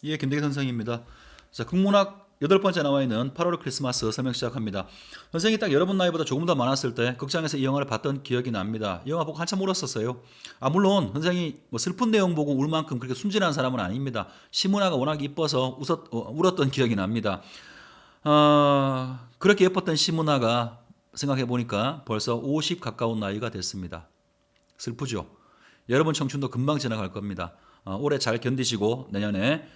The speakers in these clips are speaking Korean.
예, 김대기 선생입니다. 자, 국문학 8번째 나와 있는 8월 크리스마스 설명 시작합니다. 선생이 딱 여러분 나이보다 조금 더 많았을 때 극장에서 이 영화를 봤던 기억이 납니다. 이 영화 보고 한참 울었었어요. 물론 선생이 뭐 슬픈 내용 보고 울 만큼 그렇게 순진한 사람은 아닙니다. 시문화가 워낙 이뻐서 울었던 기억이 납니다. 그렇게 예뻤던 시문화가 생각해 보니까 벌써 50 가까운 나이가 됐습니다. 슬프죠? 여러분 청춘도 금방 지나갈 겁니다. 올해 잘 견디시고 내년에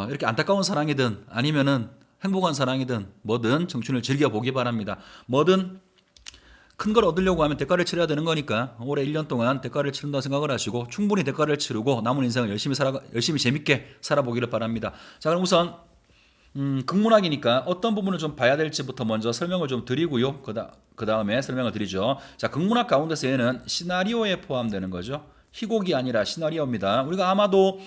이렇게 안타까운 사랑이든 아니면은 행복한 사랑이든 뭐든 청춘을 즐겨보기 바랍니다. 뭐든 큰 걸 얻으려고 하면 대가를 치러야 되는 거니까 올해 1년 동안 대가를 치른다고 생각을 하시고 충분히 대가를 치르고 남은 인생을 열심히 재밌게 살아보기를 바랍니다. 자, 그럼 우선 극문학이니까 어떤 부분을 좀 봐야 될지부터 먼저 설명을 좀 드리고요. 그 다음에 설명을 드리죠. 자, 극문학 가운데서 얘는 시나리오에 포함되는 거죠. 희곡이 아니라 시나리오입니다. 우리가 아마도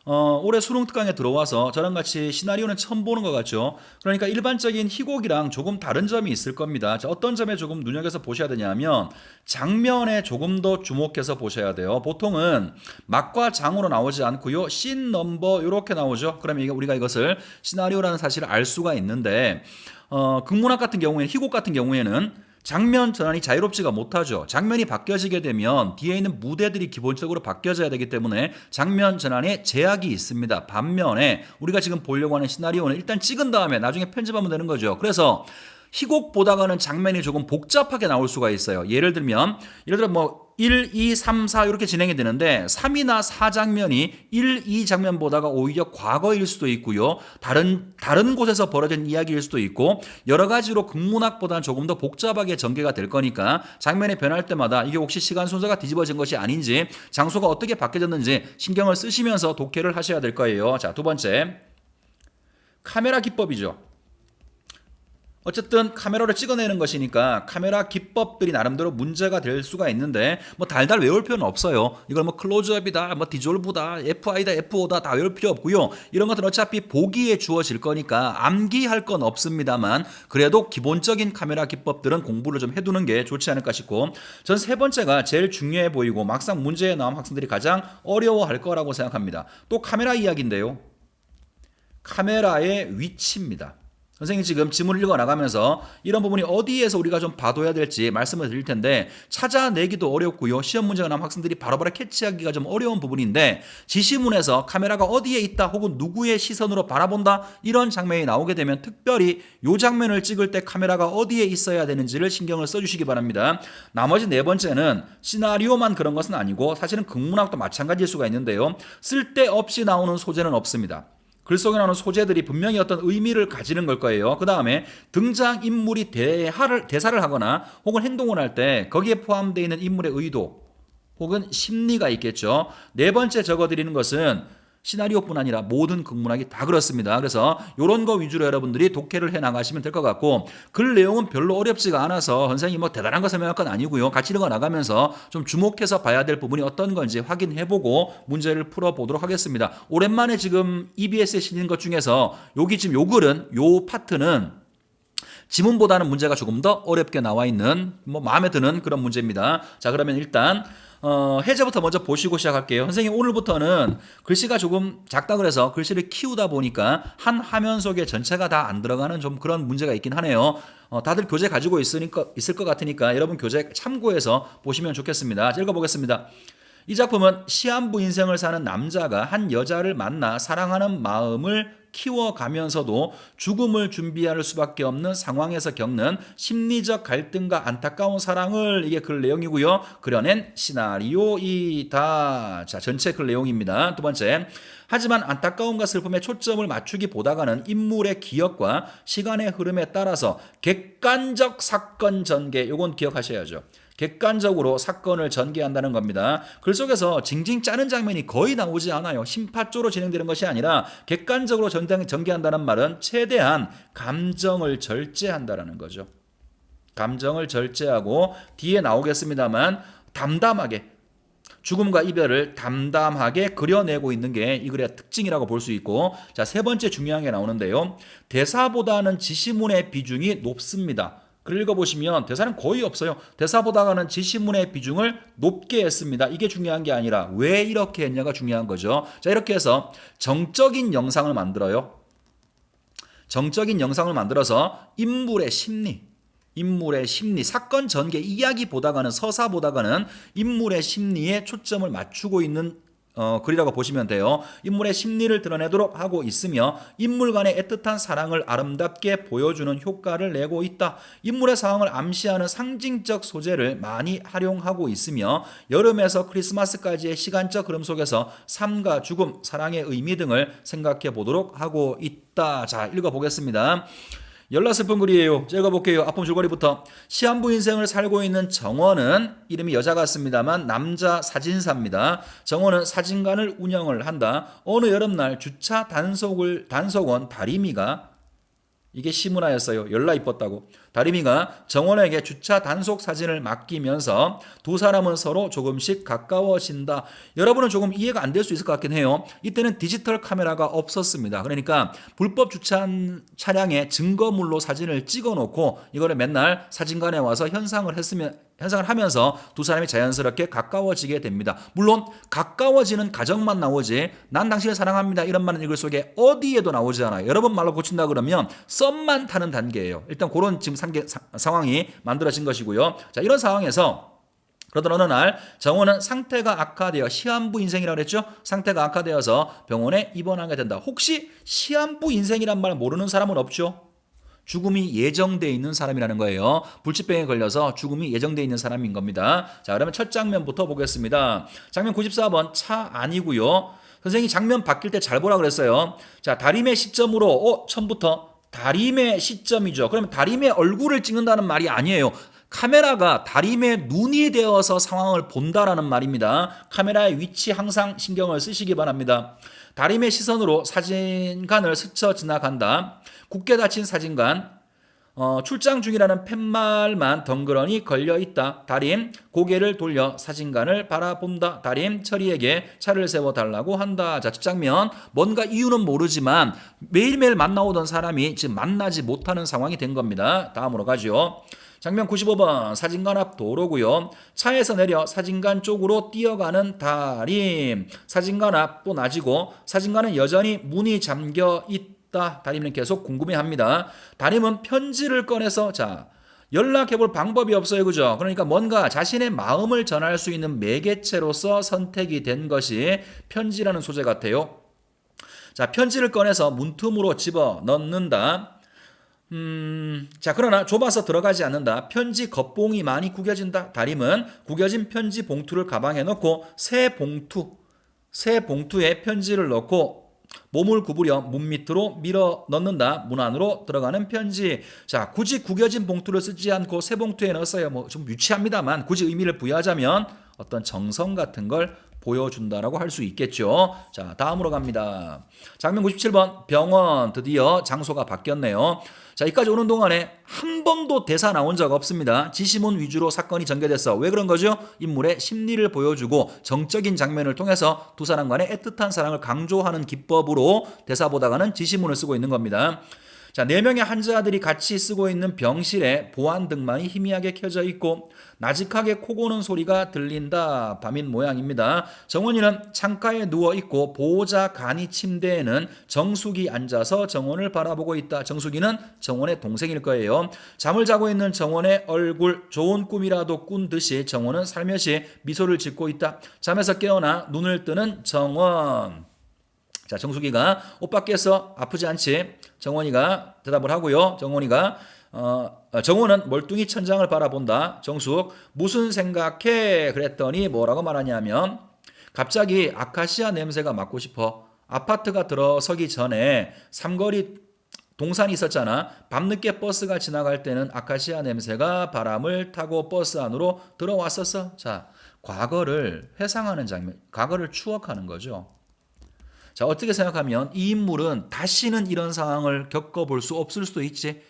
올해 수능 특강에 들어와서 저랑 같이 시나리오는 처음 보는 것 같죠. 그러니까 일반적인 희곡이랑 조금 다른 점이 있을 겁니다. 자, 어떤 점에 조금 눈여겨서 보셔야 되냐면 장면에 조금 더 주목해서 보셔야 돼요. 보통은 막과 장으로 나오지 않고요. 씬 넘버 이렇게 나오죠. 그러면 우리가 이것을 시나리오라는 사실을 알 수가 있는데 극문학 같은 경우에는 희곡 같은 경우에는 장면 전환이 자유롭지가 못하죠. 장면이 바뀌어지게 되면 뒤에 있는 무대들이 기본적으로 바뀌어져야 되기 때문에 장면 전환에 제약이 있습니다. 반면에 우리가 지금 보려고 하는 시나리오는 일단 찍은 다음에 나중에 편집하면 되는 거죠. 그래서 희곡 보다가는 장면이 조금 복잡하게 나올 수가 있어요. 예를 들어 뭐 1, 2, 3, 4 이렇게 진행이 되는데 3이나 4장면이 1, 2장면 보다가 오히려 과거일 수도 있고요. 다른 곳에서 벌어진 이야기일 수도 있고 여러 가지로 극문학보다는 조금 더 복잡하게 전개가 될 거니까 장면이 변할 때마다 이게 혹시 시간 순서가 뒤집어진 것이 아닌지 장소가 어떻게 바뀌어졌는지 신경을 쓰시면서 독해를 하셔야 될 거예요. 자, 두 번째 카메라 기법이죠. 어쨌든 카메라로 찍어내는 것이니까 카메라 기법들이 나름대로 문제가 될 수가 있는데 뭐 달달 외울 필요는 없어요. 이걸 뭐 클로즈업이다, 뭐 디졸브다, FI다, FO다 다 외울 필요 없고요. 이런 것들은 어차피 보기에 주어질 거니까 암기할 건 없습니다만 그래도 기본적인 카메라 기법들은 공부를 좀 해두는 게 좋지 않을까 싶고 전 세 번째가 제일 중요해 보이고 막상 문제에 나온 학생들이 가장 어려워할 거라고 생각합니다. 또 카메라 이야기인데요. 카메라의 위치입니다. 선생님이 지금 지문을 읽어나가면서 이런 부분이 어디에서 우리가 좀 봐둬야 될지 말씀을 드릴 텐데 찾아내기도 어렵고요. 시험 문제가 나면 학생들이 바로바로 캐치하기가 좀 어려운 부분인데 지시문에서 카메라가 어디에 있다 혹은 누구의 시선으로 바라본다 이런 장면이 나오게 되면 특별히 이 장면을 찍을 때 카메라가 어디에 있어야 되는지를 신경을 써주시기 바랍니다. 나머지 네 번째는 시나리오만 그런 것은 아니고 사실은 극문학도 마찬가지일 수가 있는데요. 쓸데없이 나오는 소재는 없습니다. 글 속에 나오는 소재들이 분명히 어떤 의미를 가지는 걸 거예요. 그 다음에 등장인물이 대사를 하거나 혹은 행동을 할 때 거기에 포함되어 있는 인물의 의도 혹은 심리가 있겠죠. 네 번째 적어드리는 것은 시나리오뿐 아니라 모든 극문학이 다 그렇습니다. 그래서 이런 거 위주로 여러분들이 독해를 해나가시면 될 것 같고 글 내용은 별로 어렵지가 않아서 선생님이 뭐 대단한 거 설명할 건 아니고요. 같이 읽어 나가면서 좀 주목해서 봐야 될 부분이 어떤 건지 확인해보고 문제를 풀어보도록 하겠습니다. 오랜만에 지금 EBS에 실린 것 중에서 여기 지금 요 글은 요 파트는 지문보다는 문제가 조금 더 어렵게 나와 있는 뭐 마음에 드는 그런 문제입니다. 자, 그러면 일단 해제부터 먼저 보시고 시작할게요. 선생님 오늘부터는 글씨가 조금 작다 그래서 글씨를 키우다 보니까 한 화면 속에 전체가 다 안 들어가는 좀 그런 문제가 있긴 하네요. 다들 교재 가지고 있을 것 같으니까 여러분 교재 참고해서 보시면 좋겠습니다. 자, 읽어보겠습니다. 이 작품은 시한부 인생을 사는 남자가 한 여자를 만나 사랑하는 마음을 키워가면서도 죽음을 준비할 수밖에 없는 상황에서 겪는 심리적 갈등과 안타까운 사랑을 이게 글 내용이고요. 그려낸 시나리오이다. 자, 전체 글 내용입니다. 두 번째, 하지만 안타까움과 슬픔에 초점을 맞추기보다가는 인물의 기억과 시간의 흐름에 따라서 객관적 사건 전개, 요건 기억하셔야죠. 객관적으로 사건을 전개한다는 겁니다. 글 속에서 징징 짜는 장면이 거의 나오지 않아요. 심파조로 진행되는 것이 아니라 객관적으로 전개한다는 말은 최대한 감정을 절제한다는 거죠. 감정을 절제하고 뒤에 나오겠습니다만 담담하게 죽음과 이별을 담담하게 그려내고 있는 게 이 글의 특징이라고 볼 수 있고 자, 세 번째 중요한 게 나오는데요. 대사보다는 지시문의 비중이 높습니다. 글 읽어보시면 대사는 거의 없어요. 대사 보다가는 지시문의 비중을 높게 했습니다. 이게 중요한 게 아니라 왜 이렇게 했냐가 중요한 거죠. 자, 이렇게 해서 정적인 영상을 만들어요. 정적인 영상을 만들어서 인물의 심리, 사건 전개, 이야기 보다가는, 서사 보다가는 인물의 심리에 초점을 맞추고 있는 글이라고 보시면 돼요. 인물의 심리를 드러내도록 하고 있으며 인물 간의 애틋한 사랑을 아름답게 보여주는 효과를 내고 있다. 인물의 상황을 암시하는 상징적 소재를 많이 활용하고 있으며 여름에서 크리스마스까지의 시간적 흐름 속에서 삶과 죽음, 사랑의 의미 등을 생각해 보도록 하고 있다. 자, 읽어보겠습니다. 열나 슬픈 글이에요. 읽어볼게요. 아픔 줄거리부터. 시한부 인생을 살고 있는 정원은, 이름이 여자 같습니다만 남자 사진사입니다. 정원은 사진관을 운영을 한다. 어느 여름날 주차 단속원 다리미가, 이게 시문화였어요. 열나 이뻤다고. 다리미가 정원에게 주차 단속 사진을 맡기면서 두 사람은 서로 조금씩 가까워진다. 여러분은 조금 이해가 안 될 수 있을 것 같긴 해요. 이때는 디지털 카메라가 없었습니다. 그러니까 불법 주차한 차량의 증거물로 사진을 찍어놓고 이거를 맨날 사진관에 와서 현상을 하면서 두 사람이 자연스럽게 가까워지게 됩니다. 물론 가까워지는 가정만 나오지 난 당신을 사랑합니다 이런 말은 이 글 속에 어디에도 나오지 않아요. 여러분 말로 고친다 그러면 썸만 타는 단계예요. 일단 그런 지금 상황이 만들어진 것이고요. 자, 이런 상황에서 그러던 어느 날 정원은 상태가 악화되어, 시한부 인생이라고 그랬죠? 상태가 악화되어서 병원에 입원하게 된다. 혹시 시한부 인생이란 말 모르는 사람은 없죠? 죽음이 예정되어 있는 사람이라는 거예요. 불치병에 걸려서 죽음이 예정되어 있는 사람인 겁니다. 자, 그러면 첫 장면부터 보겠습니다. 장면 94번 차 아니고요. 선생님이 장면 바뀔 때 잘 보라 그랬어요. 자, 다림의 시점으로 처음부터 다림의 시점이죠. 그러면 다림의 얼굴을 찍는다는 말이 아니에요. 카메라가 다림의 눈이 되어서 상황을 본다라는 말입니다. 카메라의 위치 항상 신경을 쓰시기 바랍니다. 다림의 시선으로 사진관을 스쳐 지나간다. 굳게 닫힌 사진관. 출장 중이라는 팻말만 덩그러니 걸려있다. 다림 고개를 돌려 사진관을 바라본다. 다림 철이에게 차를 세워달라고 한다. 자, 첫 장면 뭔가 이유는 모르지만 매일매일 만나오던 사람이 지금 만나지 못하는 상황이 된 겁니다. 다음으로 가죠. 장면 95번 사진관 앞 도로고요. 차에서 내려 사진관 쪽으로 뛰어가는 다림. 사진관 앞 또 낮이고 사진관은 여전히 문이 잠겨 있다. 다림은 계속 궁금해합니다. 다림은 편지를 꺼내서 연락해볼 방법이 없어요. 그죠? 그러니까 뭔가 자신의 마음을 전할 수 있는 매개체로서 선택이 된 것이 편지라는 소재 같아요. 자, 편지를 꺼내서 문틈으로 집어 넣는다. 그러나 좁아서 들어가지 않는다. 편지 겉봉이 많이 구겨진다. 다림은 구겨진 편지 봉투를 가방에 넣고 새 봉투에 편지를 넣고 몸을 구부려 문 밑으로 밀어 넣는다. 문 안으로 들어가는 편지. 자, 굳이 구겨진 봉투를 쓰지 않고 새 봉투에 넣었어요. 좀 유치합니다만 굳이 의미를 부여하자면 어떤 정성 같은 걸 보여준다라고 할 수 있겠죠. 자, 다음으로 갑니다. 장면 97번 병원. 드디어 장소가 바뀌었네요. 자, 여기까지 오는 동안에 한 번도 대사 나온 적 없습니다. 지시문 위주로 사건이 전개됐어. 왜 그런 거죠? 인물의 심리를 보여주고 정적인 장면을 통해서 두 사람 간의 애틋한 사랑을 강조하는 기법으로 대사보다가는 지시문을 쓰고 있는 겁니다. 자, 4명의 환자들이 같이 쓰고 있는 병실에 보안등만이 희미하게 켜져 있고 나직하게 코 고는 소리가 들린다. 밤인 모양입니다. 정원이는 창가에 누워있고 보호자 간이 침대에는 정숙이 앉아서 정원을 바라보고 있다. 정숙이는 정원의 동생일 거예요. 잠을 자고 있는 정원의 얼굴, 좋은 꿈이라도 꾼 듯이 정원은 살며시 미소를 짓고 있다. 잠에서 깨어나 눈을 뜨는 정원. 자, 정숙이가 오빠 깼어? 아프지 않지? 정원이가 대답을 하고요. 정원은 멀뚱히 천장을 바라본다. 정숙 무슨 생각해? 그랬더니 뭐라고 말하냐면 갑자기 아카시아 냄새가 맡고 싶어. 아파트가 들어서기 전에 삼거리 동산이 있었잖아. 밤늦게 버스가 지나갈 때는 아카시아 냄새가 바람을 타고 버스 안으로 들어왔었어. 자, 과거를 회상하는 장면, 과거를 추억하는 거죠. 자, 어떻게 생각하면 이 인물은 다시는 이런 상황을 겪어볼 수 없을 수도 있지.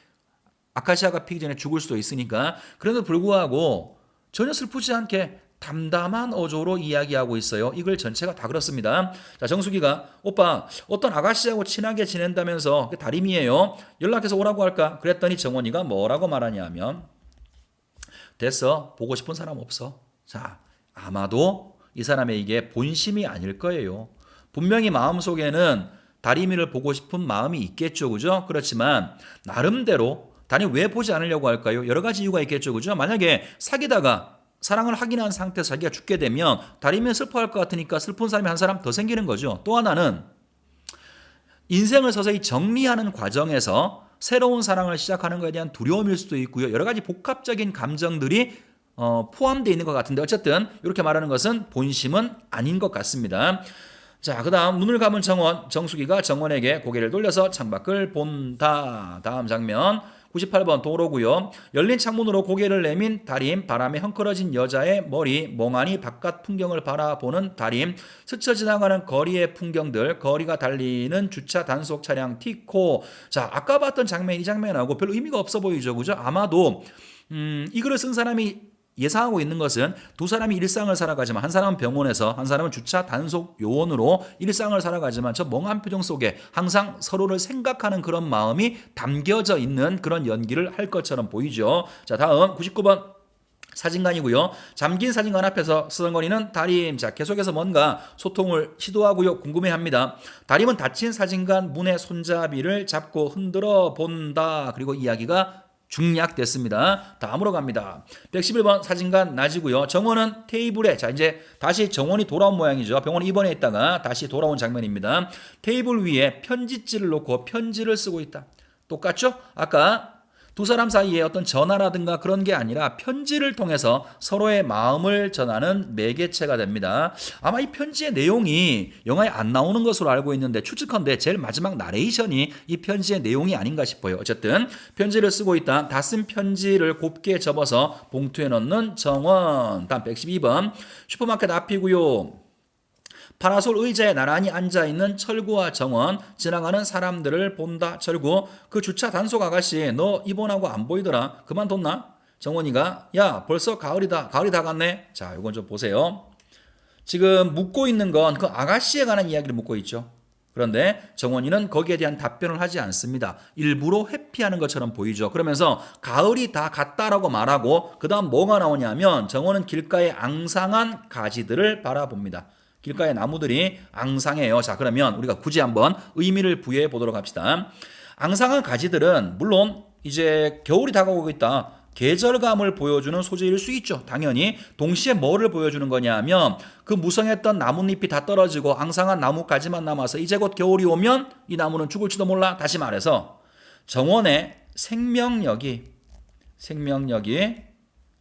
아카시아가 피기 전에 죽을 수도 있으니까. 그래도 불구하고 전혀 슬프지 않게 담담한 어조로 이야기하고 있어요. 이 글 전체가 다 그렇습니다. 자, 정수기가 오빠 어떤 아가씨하고 친하게 지낸다면서 다림이에요. 연락해서 오라고 할까? 그랬더니 정원이가 뭐라고 말하냐면 됐어. 보고 싶은 사람 없어. 자, 아마도 이 사람의 이게 본심이 아닐 거예요. 분명히 마음속에는 다림이를 보고 싶은 마음이 있겠죠. 그죠? 그렇지만 나름대로 다림 왜 보지 않으려고 할까요? 여러 가지 이유가 있겠죠. 그죠? 만약에 사귀다가 사랑을 확인한 상태에서 자기가 죽게 되면 다림이는 슬퍼할 것 같으니까 슬픈 사람이 한 사람 더 생기는 거죠. 또 하나는 인생을 서서히 정리하는 과정에서 새로운 사랑을 시작하는 것에 대한 두려움일 수도 있고요. 여러 가지 복합적인 감정들이 포함되어 있는 것 같은데 어쨌든 이렇게 말하는 것은 본심은 아닌 것 같습니다. 자, 그 다음 눈을 감은 정수기가 정원에게 고개를 돌려서 창밖을 본다. 다음 장면 98번 도로고요. 열린 창문으로 고개를 내민 다림, 바람에 헝클어진 여자의 머리, 멍하니 바깥 풍경을 바라보는 다림, 스쳐 지나가는 거리의 풍경들, 거리가 달리는 주차 단속 차량 티코. 자, 아까 봤던 장면, 이 장면하고 별로 의미가 없어 보이죠, 그죠? 아마도 이 글을 쓴 사람이 예상하고 있는 것은 두 사람이 일상을 살아가지만 한 사람은 병원에서 한 사람은 주차 단속 요원으로 일상을 살아가지만 저 멍한 표정 속에 항상 서로를 생각하는 그런 마음이 담겨져 있는 그런 연기를 할 것처럼 보이죠. 자, 다음 99번 사진관이고요. 잠긴 사진관 앞에서 쓰렁거리는 다림. 자, 계속해서 뭔가 소통을 시도하고요. 궁금해합니다. 다림은 닫힌 사진관 문의 손잡이를 잡고 흔들어 본다. 그리고 이야기가 중략됐습니다. 다음으로 갑니다. 111번 사진관 낮이고요. 정원은 테이블에 자 이제 다시 정원이 돌아온 모양이죠. 병원에 입원해 있다가 다시 돌아온 장면입니다. 테이블 위에 편지지를 놓고 편지를 쓰고 있다. 똑같죠? 아까 두 사람 사이에 어떤 전화라든가 그런 게 아니라 편지를 통해서 서로의 마음을 전하는 매개체가 됩니다. 아마 이 편지의 내용이 영화에 안 나오는 것으로 알고 있는데 추측컨대 제일 마지막 나레이션이 이 편지의 내용이 아닌가 싶어요. 어쨌든 편지를 쓰고 있다. 다 쓴 편지를 곱게 접어서 봉투에 넣는 정원. 다음 112번 슈퍼마켓 앞이고요. 파라솔 의자에 나란히 앉아있는 철구와 정원, 지나가는 사람들을 본다. 철구, 그 주차 단속 아가씨 너 입원하고 안 보이더라. 그만뒀나? 정원이가 야 벌써 가을이다. 가을이 다 갔네. 자, 이건 좀 보세요. 지금 묻고 있는 건 그 아가씨에 관한 이야기를 묻고 있죠. 그런데 정원이는 거기에 대한 답변을 하지 않습니다. 일부러 회피하는 것처럼 보이죠. 그러면서 가을이 다 갔다라고 말하고 그 다음 뭐가 나오냐면 정원은 길가의 앙상한 가지들을 바라봅니다. 길가의 나무들이 앙상해요. 자, 그러면 우리가 굳이 한번 의미를 부여해 보도록 합시다. 앙상한 가지들은 물론 이제 겨울이 다가오고 있다. 계절감을 보여주는 소재일 수 있죠. 당연히. 동시에 뭐를 보여주는 거냐면 그 무성했던 나뭇잎이 다 떨어지고 앙상한 나뭇가지만 남아서 이제 곧 겨울이 오면 이 나무는 죽을지도 몰라. 다시 말해서 정원의 생명력이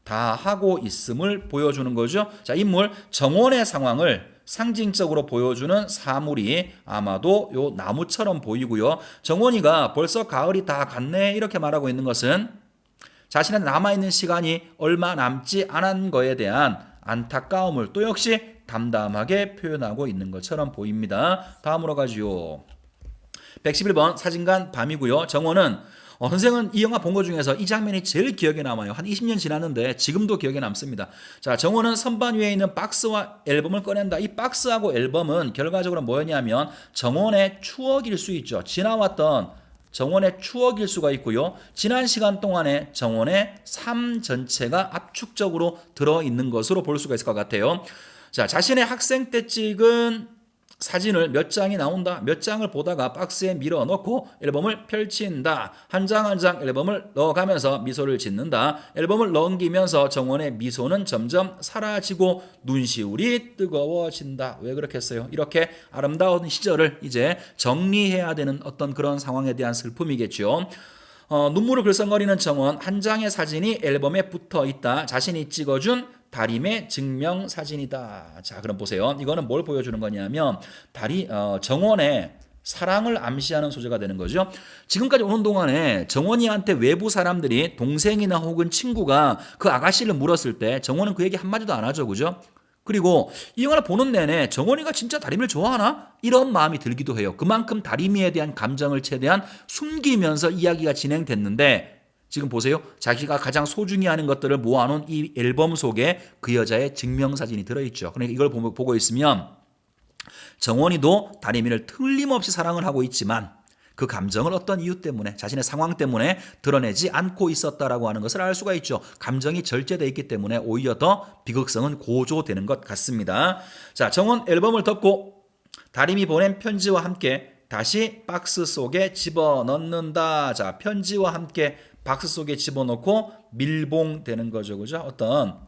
다 하고 있음을 보여주는 거죠. 자, 인물 정원의 상황을 상징적으로 보여주는 사물이 아마도 요 나무처럼 보이고요. 정원이가 벌써 가을이 다 갔네 이렇게 말하고 있는 것은 자신의 남아있는 시간이 얼마 남지 않은 거에 대한 안타까움을 또 역시 담담하게 표현하고 있는 것처럼 보입니다. 다음으로 가지요. 111번 사진관 밤이고요. 정원은 선생은 이 영화 본 것 중에서 이 장면이 제일 기억에 남아요. 한 20년 지났는데 지금도 기억에 남습니다. 자, 정원은 선반 위에 있는 박스와 앨범을 꺼낸다. 이 박스하고 앨범은 결과적으로 뭐였냐면 정원의 추억일 수 있죠. 지나왔던 정원의 추억일 수가 있고요. 지난 시간 동안에 정원의 삶 전체가 압축적으로 들어있는 것으로 볼 수가 있을 것 같아요. 자, 자신의 학생 때 찍은 사진을 몇 장이 나온다. 몇 장을 보다가 박스에 밀어 넣고 앨범을 펼친다. 한 장 한 장 앨범을 넣어가면서 미소를 짓는다. 앨범을 넘기면서 정원의 미소는 점점 사라지고 눈시울이 뜨거워진다. 왜 그렇겠어요? 이렇게 아름다운 시절을 이제 정리해야 되는 어떤 그런 상황에 대한 슬픔이겠죠. 눈물을 글썽거리는 정원, 한 장의 사진이 앨범에 붙어 있다. 자신이 찍어준 다림의 증명사진이다. 자, 그럼 보세요. 이거는 뭘 보여주는 거냐면 정원의 사랑을 암시하는 소재가 되는 거죠. 지금까지 오는 동안에 정원이한테 외부 사람들이 동생이나 혹은 친구가 그 아가씨를 물었을 때 정원은 그 얘기 한마디도 안 하죠. 그죠? 그리고 이 영화를 보는 내내 정원이가 진짜 다림이를 좋아하나? 이런 마음이 들기도 해요. 그만큼 다림이에 대한 감정을 최대한 숨기면서 이야기가 진행됐는데 지금 보세요. 자기가 가장 소중히 하는 것들을 모아놓은 이 앨범 속에 그 여자의 증명사진이 들어있죠. 그러니까 이걸 보고 있으면 정원이도 다리미를 틀림없이 사랑을 하고 있지만 그 감정을 어떤 이유 때문에 자신의 상황 때문에 드러내지 않고 있었다라고 하는 것을 알 수가 있죠. 감정이 절제되어 있기 때문에 오히려 더 비극성은 고조되는 것 같습니다. 자, 정원 앨범을 덮고 다림이 보낸 편지와 함께 다시 박스 속에 집어넣는다. 자, 편지와 함께 박스 속에 집어넣고 밀봉되는 거죠. 그죠? 어떤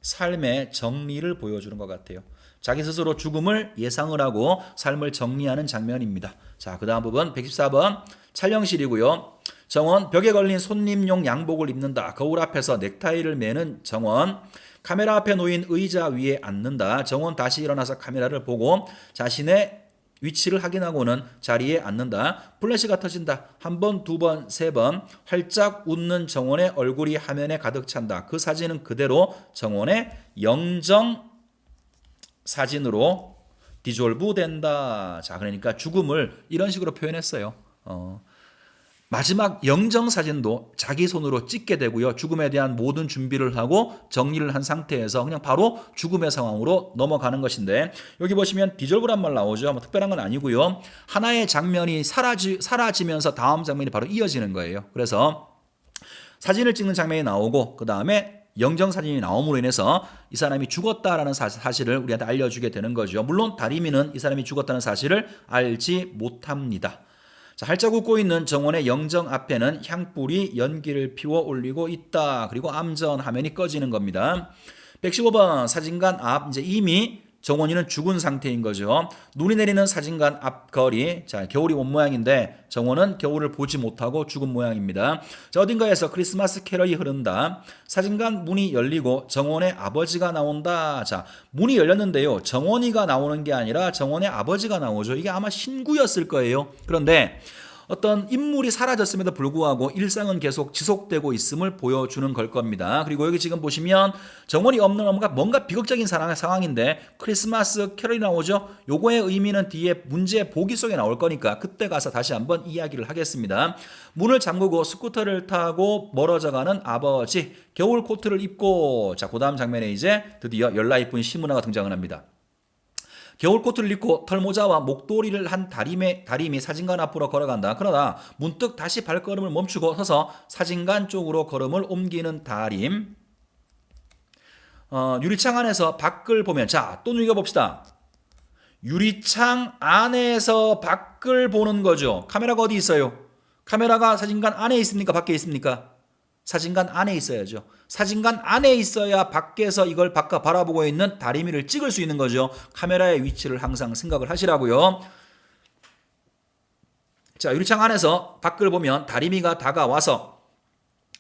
삶의 정리를 보여주는 것 같아요. 자기 스스로 죽음을 예상을 하고 삶을 정리하는 장면입니다. 자, 그 다음 부분 114번 촬영실이고요. 정원 벽에 걸린 손님용 양복을 입는다. 거울 앞에서 넥타이를 매는 정원. 카메라 앞에 놓인 의자 위에 앉는다. 정원 다시 일어나서 카메라를 보고 자신의 위치를 확인하고는 자리에 앉는다. 플래시가 터진다. 한 번, 두 번, 세 번. 활짝 웃는 정원의 얼굴이 화면에 가득 찬다. 그 사진은 그대로 정원의 영정 사진으로 디졸브 된다. 자, 그러니까 죽음을 이런 식으로 표현했어요. 마지막 영정 사진도 자기 손으로 찍게 되고요. 죽음에 대한 모든 준비를 하고 정리를 한 상태에서 그냥 바로 죽음의 상황으로 넘어가는 것인데 여기 보시면 디졸브란 말 나오죠. 뭐 특별한 건 아니고요. 하나의 장면이 사라지면서 다음 장면이 바로 이어지는 거예요. 그래서 사진을 찍는 장면이 나오고 그 다음에 영정사진이 나옴으로 인해서 이 사람이 죽었다라는 사실을 우리한테 알려주게 되는 거죠. 물론 다리미는 이 사람이 죽었다는 사실을 알지 못합니다. 자, 활짝 웃고 있는 정원의 영정 앞에는 향불이 연기를 피워 올리고 있다. 그리고 암전 화면이 꺼지는 겁니다. 115번 사진관 앞 이제 이미 정원이는 죽은 상태인 거죠. 눈이 내리는 사진관 앞 거리. 자, 겨울이 온 모양인데 정원은 겨울을 보지 못하고 죽은 모양입니다. 자, 어딘가에서 크리스마스 캐럴이 흐른다. 사진관 문이 열리고 정원의 아버지가 나온다. 자, 문이 열렸는데요. 정원이가 나오는 게 아니라 정원의 아버지가 나오죠. 이게 아마 신구였을 거예요. 그런데 어떤 인물이 사라졌음에도 불구하고 일상은 계속 지속되고 있음을 보여주는 걸 겁니다. 그리고 여기 지금 보시면 정원이 없는 뭔가 비극적인 상황인데 크리스마스 캐럴이 나오죠. 요거의 의미는 뒤에 문제 보기 속에 나올 거니까 그때 가서 다시 한번 이야기를 하겠습니다. 문을 잠그고 스쿠터를 타고 멀어져가는 아버지, 겨울 코트를 입고 자, 그 다음 장면에 이제 드디어 열나 이쁜 시문화가 등장을 합니다. 겨울 코트를 입고 털모자와 목도리를 한 다림이 사진관 앞으로 걸어간다. 그러다 문득 다시 발걸음을 멈추고 서서 사진관 쪽으로 걸음을 옮기는 다림. 유리창 안에서 밖을 보면 자, 또 읽어봅시다. 유리창 안에서 밖을 보는 거죠. 카메라가 어디 있어요? 카메라가 사진관 안에 있습니까? 밖에 있습니까? 사진관 안에 있어야죠. 사진관 안에 있어야 밖에서 이걸 바깥 바라보고 있는 다리미를 찍을 수 있는 거죠. 카메라의 위치를 항상 생각을 하시라고요. 자, 유리창 안에서 밖을 보면 다리미가 다가와서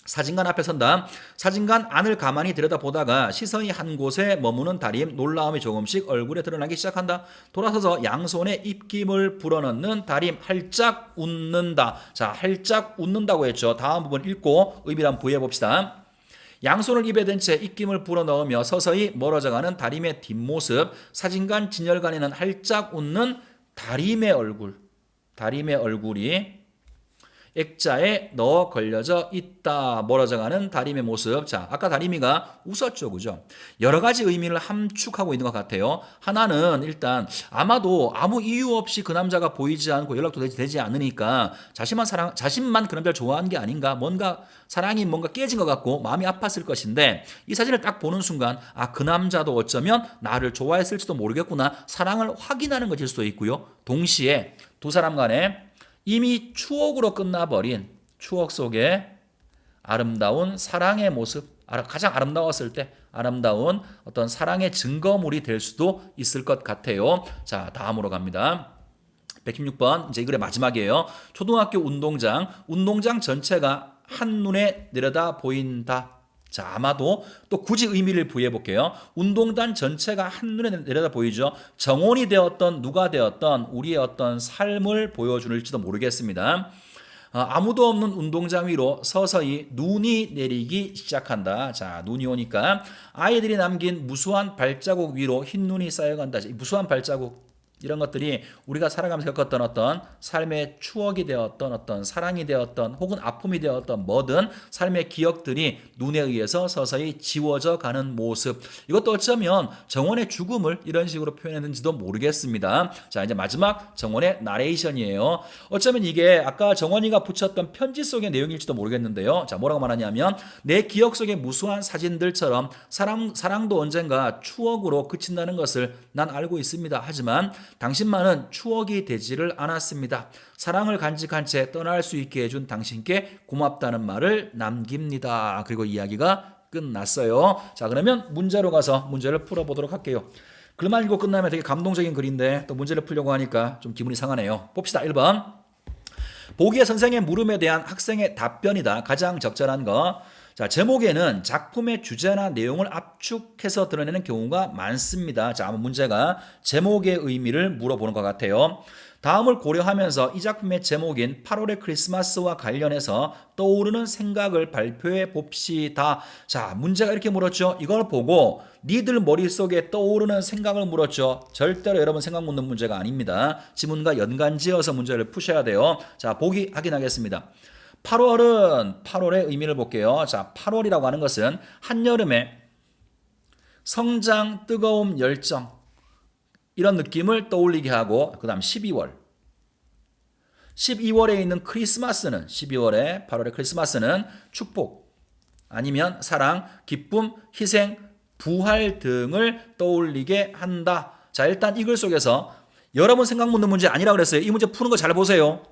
사진관 앞에 선다. 사진관 안을 가만히 들여다보다가 시선이 한 곳에 머무는 다림, 놀라움이 조금씩 얼굴에 드러나기 시작한다. 돌아서서 양손에 입김을 불어넣는 다림, 활짝 웃는다. 자, 활짝 웃는다고 했죠. 다음 부분 읽고 의미를 한번 부여해 봅시다. 양손을 입에 댄 채 입김을 불어넣으며 서서히 멀어져가는 다림의 뒷모습, 사진관 진열관에는 활짝 웃는 다림의 얼굴이 액자에 넣어 걸려져 있다. 멀어져가는 다림의 모습. 자, 아까 다림이가 웃었죠, 그죠? 여러 가지 의미를 함축하고 있는 것 같아요. 하나는 일단 아마도 아무 이유 없이 그 남자가 보이지 않고 연락도 되지 않으니까 자신만 그 남자를 좋아하는 게 아닌가? 사랑이 뭔가 깨진 것 같고 마음이 아팠을 것인데 이 사진을 딱 보는 순간 아, 그 남자도 어쩌면 나를 좋아했을지도 모르겠구나. 사랑을 확인하는 것일 수도 있고요. 동시에 두 사람 간에 이미 추억으로 끝나버린 추억 속에 아름다운 사랑의 모습, 가장 아름다웠을 때 아름다운 어떤 사랑의 증거물이 될 수도 있을 것 같아요. 자, 다음으로 갑니다. 116번 이제 이 글의 마지막이에요. 초등학교 운동장 전체가 한눈에 내려다 보인다. 자, 아마도 또 굳이 의미를 부여해 볼게요. 운동단 전체가 한눈에 내려다 보이죠. 정원이 되었던 누가 되었던 우리의 어떤 삶을 보여줄지도 모르겠습니다. 아무도 없는 운동장 위로 서서히 눈이 내리기 시작한다. 자, 눈이 오니까 아이들이 남긴 무수한 발자국 위로 흰 눈이 쌓여간다. 무수한 발자국. 이런 것들이 우리가 살아가면서 겪었던 어떤 삶의 추억이 되었던 어떤 사랑이 되었던 혹은 아픔이 되었던 뭐든 삶의 기억들이 눈에 의해서 서서히 지워져 가는 모습. 이것도 어쩌면 정원의 죽음을 이런 식으로 표현했는지도 모르겠습니다. 자, 이제 마지막 정원의 나레이션이에요. 어쩌면 이게 아까 정원이가 붙였던 편지 속의 내용일지도 모르겠는데요. 자, 뭐라고 말하냐면 내 기억 속의 무수한 사진들처럼 사랑도 언젠가 추억으로 그친다는 것을 난 알고 있습니다. 하지만 당신만은 추억이 되지를 않았습니다. 사랑을 간직한 채 떠날 수 있게 해준 당신께 고맙다는 말을 남깁니다. 그리고 이야기가 끝났어요. 자, 그러면 문제로 가서 문제를 풀어보도록 할게요. 글만 읽고 끝나면 되게 감동적인 글인데 또 문제를 풀려고 하니까 좀 기분이 상하네요. 봅시다. 1번. 보기의 선생의 물음에 대한 학생의 답변이다. 가장 적절한 거. 자, 제목에는 작품의 주제나 내용을 압축해서 드러내는 경우가 많습니다. 자, 문제가 제목의 의미를 물어보는 것 같아요. 다음을 고려하면서 이 작품의 제목인 8월의 크리스마스와 관련해서 떠오르는 생각을 발표해 봅시다. 자, 문제가 이렇게 물었죠. 이걸 보고 니들 머릿속에 떠오르는 생각을 물었죠. 절대로 여러분 생각 묻는 문제가 아닙니다. 지문과 연관지어서 문제를 푸셔야 돼요. 자, 보기 확인하겠습니다. 8월은 8월의 의미를 볼게요. 자, 8월이라고 하는 것은 한여름에 성장, 뜨거움, 열정 이런 느낌을 떠올리게 하고 그 다음 12월에 있는 크리스마스는 12월에 8월의 크리스마스는 축복 아니면 사랑, 기쁨, 희생, 부활 등을 떠올리게 한다. 자, 일단 이 글 속에서 여러분 생각 묻는 문제 아니라고 그랬어요. 이 문제 푸는 거 잘 보세요.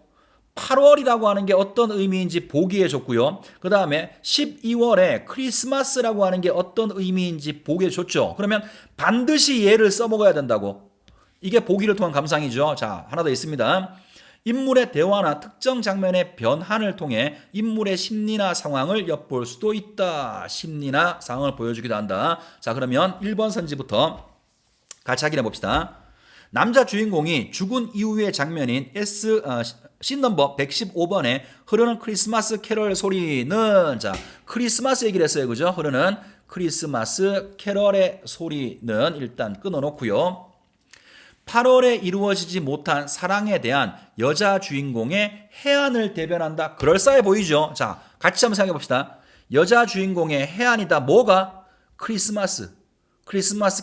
8월이라고 하는 게 어떤 의미인지 보기에 줬고요. 그 다음에 12월에 크리스마스라고 하는 게 어떤 의미인지 보기에 줬죠. 그러면 반드시 얘를 써먹어야 된다고. 이게 보기를 통한 감상이죠. 자, 하나 더 있습니다. 인물의 대화나 특정 장면의 변환을 통해 인물의 심리나 상황을 엿볼 수도 있다. 심리나 상황을 보여주기도 한다. 자, 그러면 1번 선지부터 같이 확인해 봅시다. 남자 주인공이 죽은 이후의 장면인 씬 넘버 115번에 흐르는 크리스마스 캐럴 소리는 자, 크리스마스 얘기를 했어요. 그죠? 흐르는 크리스마스 캐럴의 소리는 일단 끊어 놓고요. 8월에 이루어지지 못한 사랑에 대한 여자 주인공의 해안을 대변한다. 그럴싸해 보이죠? 자, 같이 한번 생각해 봅시다. 여자 주인공의 해안이다. 뭐가? 크리스마스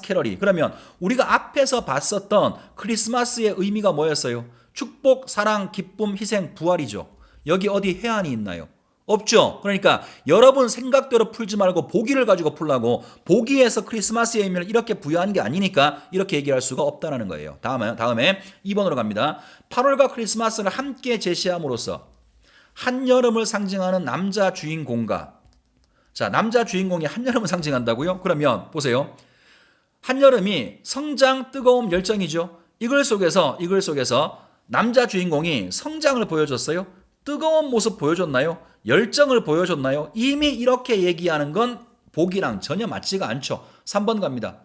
캐럴이. 그러면 우리가 앞에서 봤었던 크리스마스의 의미가 뭐였어요? 축복, 사랑, 기쁨, 희생, 부활이죠. 여기 어디 해안이 있나요? 없죠. 그러니까 여러분 생각대로 풀지 말고 보기를 가지고 풀라고. 보기에서 크리스마스의 의미를 이렇게 부여하는 게 아니니까 이렇게 얘기할 수가 없다는 거예요. 다음에 2번으로 갑니다. 8월과 크리스마스를 함께 제시함으로써 한여름을 상징하는 남자 주인공과 자, 남자 주인공이 한여름을 상징한다고요? 그러면 보세요. 한여름이 성장, 뜨거움, 열정이죠. 이 글 속에서 남자 주인공이 성장을 보여줬어요? 뜨거운 모습 보여줬나요? 열정을 보여줬나요? 이미 이렇게 얘기하는 건 보기랑 전혀 맞지가 않죠. 3번 갑니다.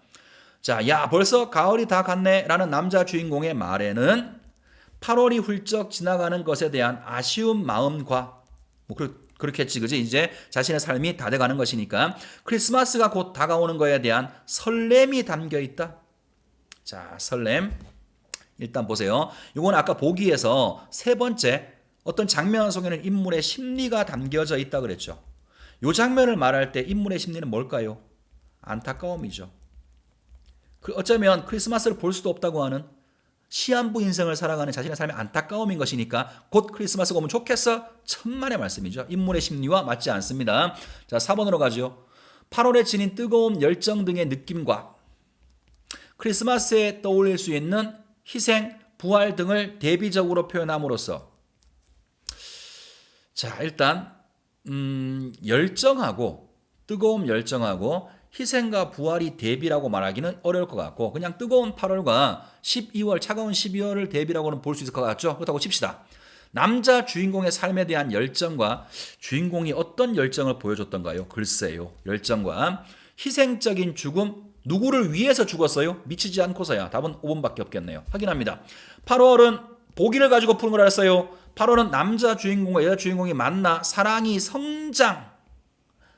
자, 야, 벌써 가을이 다 갔네 라는 남자 주인공의 말에는 8월이 훌쩍 지나가는 것에 대한 아쉬운 마음과 그렇겠지, 그지? 이제 자신의 삶이 다 돼가는 것이니까 크리스마스가 곧 다가오는 것에 대한 설렘이 담겨 있다. 자, 설렘. 일단 보세요. 이건 아까 보기에서 세 번째 어떤 장면 속에는 인물의 심리가 담겨져 있다 그랬죠. 이 장면을 말할 때 인물의 심리는 뭘까요? 안타까움이죠. 어쩌면 크리스마스를 볼 수도 없다고 하는 시한부 인생을 살아가는 자신의 삶의 안타까움인 것이니까 곧 크리스마스가 오면 좋겠어? 천만의 말씀이죠. 인물의 심리와 맞지 않습니다. 자, 4번으로 가죠. 8월에 지닌 뜨거움, 열정 등의 느낌과 크리스마스에 떠올릴 수 있는 희생, 부활 등을 대비적으로 표현함으로써 자, 일단 열정하고 뜨거움 열정하고 희생과 부활이 대비라고 말하기는 어려울 것 같고 그냥 뜨거운 8월과 12월 차가운 12월을 대비라고는 볼 수 있을 것 같죠. 그렇다고 칩시다. 남자 주인공의 삶에 대한 열정과 주인공이 어떤 열정을 보여줬던가요? 글쎄요. 열정과 희생적인 죽음 누구를 위해서 죽었어요? 미치지 않고서야. 답은 5번밖에 없겠네요. 확인합니다. 8월은 보기를 가지고 푸는 걸 알았어요. 8월은 남자 주인공과 여자 주인공이 만나 사랑이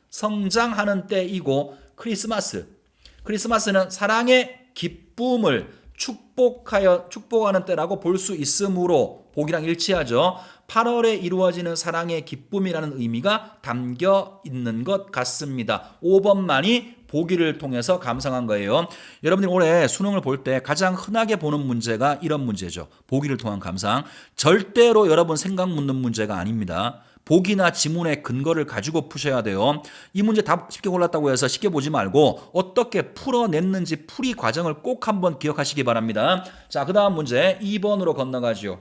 성장하는 때이고 크리스마스는 사랑의 기쁨을 축복하는 때라고 볼 수 있으므로 복이랑 일치하죠. 8월에 이루어지는 사랑의 기쁨이라는 의미가 담겨 있는 것 같습니다. 5번만이 보기를 통해서 감상한 거예요. 여러분들이 올해 수능을 볼 때 가장 흔하게 보는 문제가 이런 문제죠. 보기를 통한 감상. 절대로 여러분 생각 묻는 문제가 아닙니다. 보기나 지문의 근거를 가지고 푸셔야 돼요. 이 문제 답 쉽게 골랐다고 해서 쉽게 보지 말고 어떻게 풀어냈는지 풀이 과정을 꼭 한번 기억하시기 바랍니다. 자, 그 다음 문제 2번으로 건너가죠.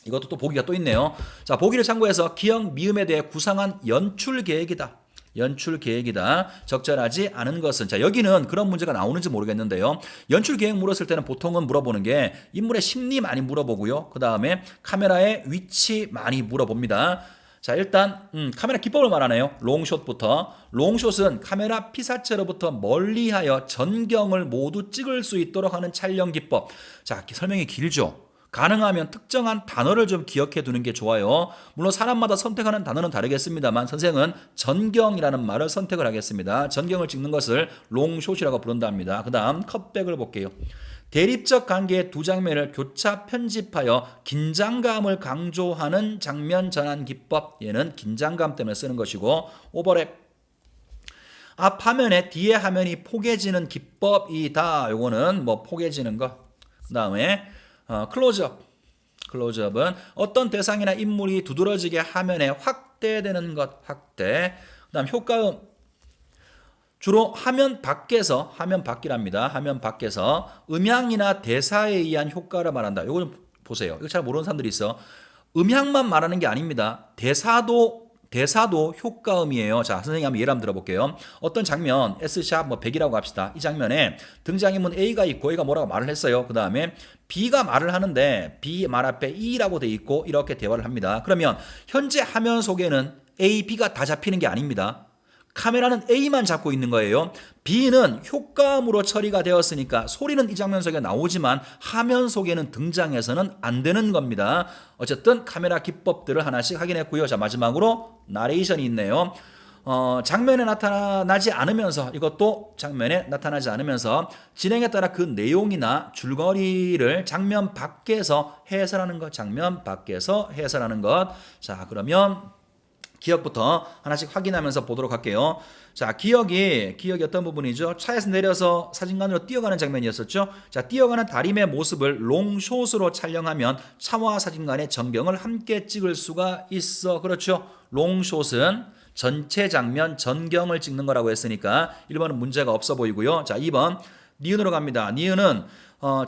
이것도 또 보기가 또 있네요. 자, 보기를 참고해서 기억 미음에 대해 구상한 연출 계획이다. 연출 계획이다. 적절하지 않은 것은. 자, 여기는 그런 문제가 나오는지 모르겠는데요. 연출 계획 물었을 때는 보통은 물어보는 게 인물의 심리 많이 물어보고요. 그 다음에 카메라의 위치 많이 물어봅니다. 자, 일단 카메라 기법을 말하네요. 롱숏부터. 롱숏은 카메라 피사체로부터 멀리하여 전경을 모두 찍을 수 있도록 하는 촬영 기법. 자, 설명이 길죠. 가능하면 특정한 단어를 좀 기억해 두는 게 좋아요. 물론 사람마다 선택하는 단어는 다르겠습니다만 선생은 전경이라는 말을 선택을 하겠습니다. 전경을 찍는 것을 롱숏이라고 부른답니다. 그 다음 컷백을 볼게요. 대립적 관계의 두 장면을 교차 편집하여 긴장감을 강조하는 장면 전환 기법. 얘는 긴장감 때문에 쓰는 것이고, 오버랩. 앞 화면에 뒤에 화면이 포개지는 기법이다. 요거는 뭐 포개지는 거. 그 다음에 클로즈업. 클로즈업은 어떤 대상이나 인물이 두드러지게 화면에 확대되는 것. 확대. 그 다음 효과음. 주로 화면 밖이랍니다. 화면 밖에서 음향이나 대사에 의한 효과를 말한다. 이거 보세요. 이거 잘 모르는 사람들이 있어. 음향만 말하는 게 아닙니다. 대사도 효과음이에요. 자, 선생님 한번 예를 한번 들어볼게요. 어떤 장면, S샵 뭐 100이라고 합시다. 이 장면에 등장인물 A가 있고 A가 뭐라고 말을 했어요. 그 다음에 B가 말을 하는데 B 말 앞에 E라고 돼 있고 이렇게 대화를 합니다. 그러면 현재 화면 속에는 A, B가 다 잡히는 게 아닙니다. 카메라는 A만 잡고 있는 거예요. B는 효과음으로 처리가 되었으니까 소리는 이 장면 속에 나오지만 화면 속에는 등장해서는 안 되는 겁니다. 어쨌든 카메라 기법들을 하나씩 확인했고요. 자, 마지막으로 나레이션이 있네요. 장면에 나타나지 않으면서 이것도 장면에 나타나지 않으면서 진행에 따라 그 내용이나 줄거리를 장면 밖에서 해설하는 것. 장면 밖에서 해설하는 것. 자, 그러면 기억부터 하나씩 확인하면서 보도록 할게요. 자, 기억이 어떤 부분이죠? 차에서 내려서 사진관으로 뛰어가는 장면이었었죠. 자, 뛰어가는 다림의 모습을 롱숏으로 촬영하면 차와 사진관의 전경을 함께 찍을 수가 있어. 그렇죠? 롱숏은 전체 장면 전경을 찍는 거라고 했으니까 1번은 문제가 없어 보이고요. 자, 2번 니은으로 갑니다. 니은은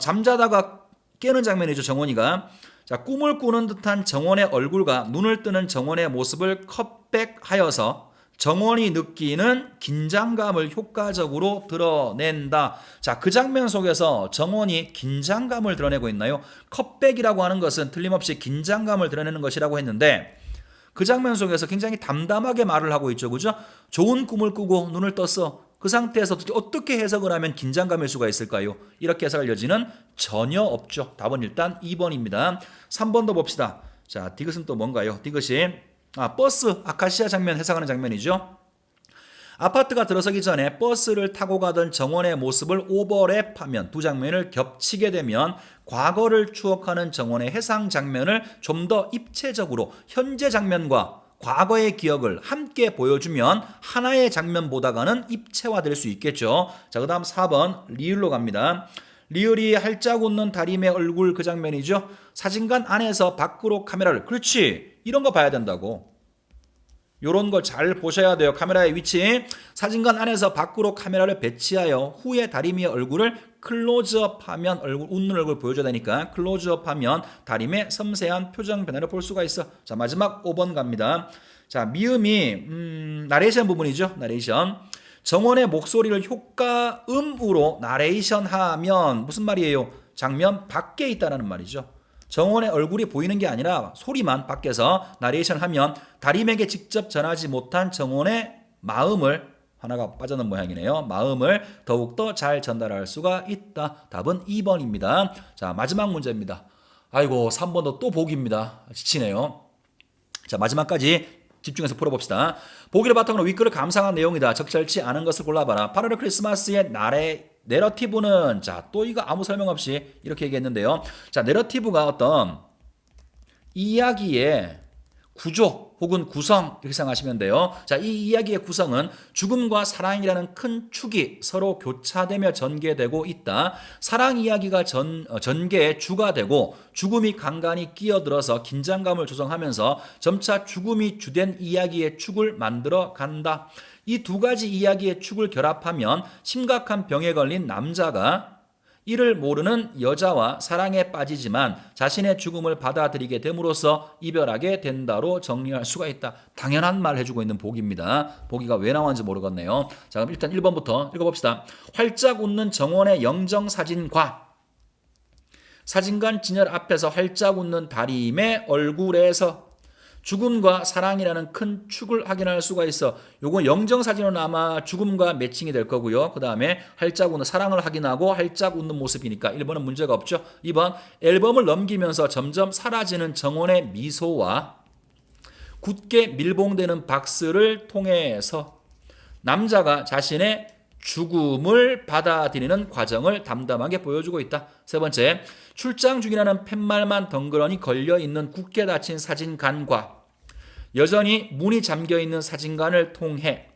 잠자다가 깨는 장면이죠. 정원이가. 자, 꿈을 꾸는 듯한 정원의 얼굴과 눈을 뜨는 정원의 모습을 컷백하여서 정원이 느끼는 긴장감을 효과적으로 드러낸다. 자, 그 장면 속에서 정원이 긴장감을 드러내고 있나요? 컷백이라고 하는 것은 틀림없이 긴장감을 드러내는 것이라고 했는데 그 장면 속에서 굉장히 담담하게 말을 하고 있죠. 그죠? 좋은 꿈을 꾸고 눈을 떴어. 그 상태에서 어떻게 해석을 하면 긴장감일 수가 있을까요? 이렇게 해석할 여지는 전혀 없죠. 답은 일단 2번입니다. 3번도 봅시다. 자, 디귿은 또 뭔가요? 디귿이 버스 아카시아 장면 해석하는 장면이죠. 아파트가 들어서기 전에 버스를 타고 가던 정원의 모습을 오버랩하면 두 장면을 겹치게 되면 과거를 추억하는 정원의 해상 장면을 좀 더 입체적으로 현재 장면과 과거의 기억을 함께 보여주면 하나의 장면보다가는 입체화될 수 있겠죠. 자, 그 다음 4번 리을로 갑니다. 리을이 활짝 웃는 다림의 얼굴 그 장면이죠. 사진관 안에서 밖으로 카메라를. 그렇지. 이런 거 봐야 된다고. 이런 걸 잘 보셔야 돼요. 카메라의 위치. 사진관 안에서 밖으로 카메라를 배치하여 후에 다림이의 얼굴을 클로즈업하면 웃는 얼굴 보여줘야 되니까 클로즈업하면 다림의 섬세한 표정 변화를 볼 수가 있어. 자, 마지막 5번 갑니다. 자, 미음이 나레이션 부분이죠. 나레이션. 정원의 목소리를 효과음으로 나레이션하면 무슨 말이에요? 장면 밖에 있다라는 말이죠. 정원의 얼굴이 보이는 게 아니라 소리만 밖에서 나레이션하면 다림에게 직접 전하지 못한 정원의 마음을 하나가 빠져는 모양이네요. 마음을 더욱더 잘 전달할 수가 있다. 답은 2번입니다. 자, 마지막 문제입니다. 아이고, 3번도 또 보기입니다. 지치네요. 자, 마지막까지 집중해서 풀어봅시다. 보기를 바탕으로 윗글을 감상한 내용이다. 적절치 않은 것을 골라봐라. 8월의 크리스마스의 내러티브는 자, 또 이거 아무 설명 없이 이렇게 얘기했는데요. 자, 내러티브가 어떤 이야기의 구조 혹은 구성 이렇게 생각하시면 돼요. 자, 이 이야기의 구성은 죽음과 사랑이라는 큰 축이 서로 교차되며 전개되고 있다. 사랑 이야기가 전개의 주가 되고 죽음이 간간히 끼어들어서 긴장감을 조성하면서 점차 죽음이 주된 이야기의 축을 만들어 간다. 이 두 가지 이야기의 축을 결합하면 심각한 병에 걸린 남자가 이를 모르는 여자와 사랑에 빠지지만 자신의 죽음을 받아들이게 됨으로써 이별하게 된다로 정리할 수가 있다. 당연한 말 해주고 있는 복입니다. 복이가 왜 나왔는지 모르겠네요. 자, 그럼 일단 1번부터 읽어봅시다. 활짝 웃는 정원의 영정사진과 사진관 진열 앞에서 활짝 웃는 다림의 얼굴에서 죽음과 사랑이라는 큰 축을 확인할 수가 있어. 요건 영정사진으로 아마 죽음과 매칭이 될 거고요. 그 다음에 활짝 웃는 사랑을 확인하고 활짝 웃는 모습이니까 1번은 문제가 없죠. 2번 앨범을 넘기면서 점점 사라지는 정원의 미소와 굳게 밀봉되는 박스를 통해서 남자가 자신의 죽음을 받아들이는 과정을 담담하게 보여주고 있다. 세 번째, 출장 중이라는 팻말만 덩그러니 걸려있는 굳게 닫힌 사진관과 여전히 문이 잠겨있는 사진관을 통해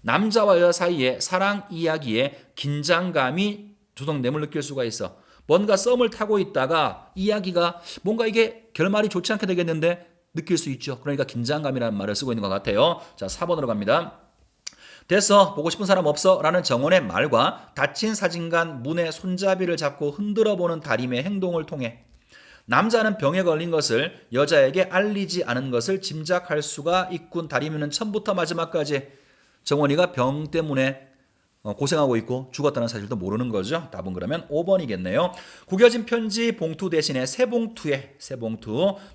남자와 여자 사이의 사랑 이야기에 긴장감이 조성됨을 느낄 수가 있어. 뭔가 썸을 타고 있다가 이야기가 뭔가 이게 결말이 좋지 않게 되겠는데 느낄 수 있죠. 그러니까 긴장감이라는 말을 쓰고 있는 것 같아요. 자, 4번으로 갑니다. 됐어, 보고 싶은 사람 없어 라는 정원의 말과 닫힌 사진관 문의 손잡이를 잡고 흔들어 보는 다림의 행동을 통해 남자는 병에 걸린 것을 여자에게 알리지 않은 것을 짐작할 수가 있군. 다림이는 처음부터 마지막까지 정원이가 병 때문에 고생하고 있고 죽었다는 사실도 모르는 거죠. 답은 그러면 5번이겠네요. 구겨진 편지 봉투 대신에 새 봉투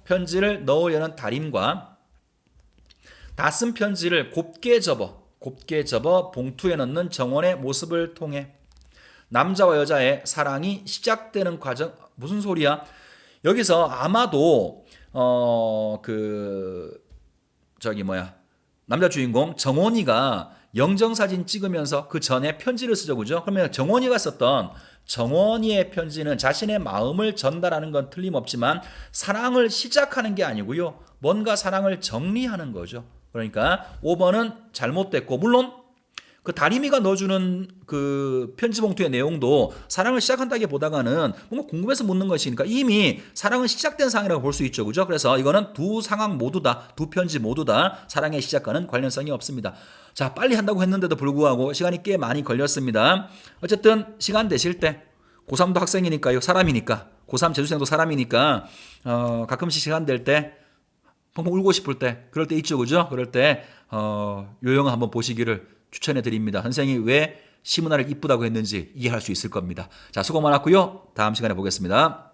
편지를 넣으려는 다림과 다 쓴 편지를 곱게 접어 봉투에 넣는 정원의 모습을 통해 남자와 여자의 사랑이 시작되는 과정. 무슨 소리야? 여기서 아마도 남자 주인공 정원이가 영정사진 찍으면서 그 전에 편지를 쓰죠, 그죠? 그러면 정원이가 썼던 정원이의 편지는 자신의 마음을 전달하는 건 틀림없지만 사랑을 시작하는 게 아니고요, 뭔가 사랑을 정리하는 거죠. 그러니까 5번은 잘못됐고, 물론 그 다리미가 넣어주는 그 편지 봉투의 내용도 사랑을 시작한다기보다는 뭔가 궁금해서 묻는 것이니까 이미 사랑은 시작된 상황이라고 볼 수 있죠, 그죠? 그래서 이거는 두 상황 모두 다, 두 편지 모두 다 사랑의 시작과는 관련성이 없습니다. 자, 빨리 한다고 했는데도 불구하고 시간이 꽤 많이 걸렸습니다. 어쨌든 시간 되실 때, 고3도 학생이니까요, 사람이니까, 고3 재수생도 사람이니까 가끔씩 시간 될 때 펑펑 울고 싶을 때, 그럴 때 있죠, 그죠? 그럴 때 요영을 한번 보시기를 추천해 드립니다. 선생이 왜 시문화를 이쁘다고 했는지 이해할 수 있을 겁니다. 자, 수고 많았고요. 다음 시간에 보겠습니다.